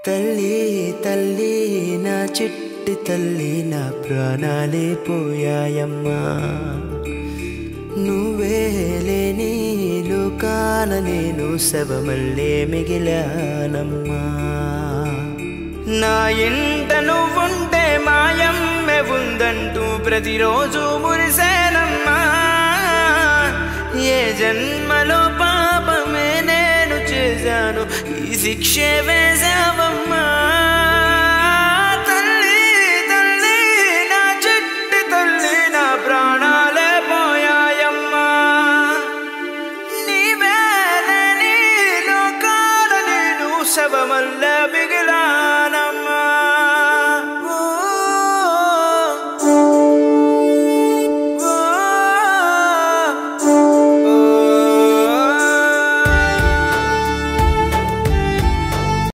తల్లి తల్లి నా చిట్టి తల్లి నా ప్రాణాలే పోయాయమ్మా నువ్వే లేని లోకాన నేను శవమల్లే మిగిలానమ్మా నా ఇంట నువ్వుంటే మాయమ్మె ఉందంటూ ప్రతిరోజు మురిసేనమ్మా ఏ జన్మలో పాపమే నేను చేశాను ఈ శిక్షే వేశావమ్మా తల్లి తల్లి నా చిట్టి తల్లి నా ప్రాణాలే పోయాయమ్మా నీవే లేని లోకాల నేను శవమల్లే మిగిలా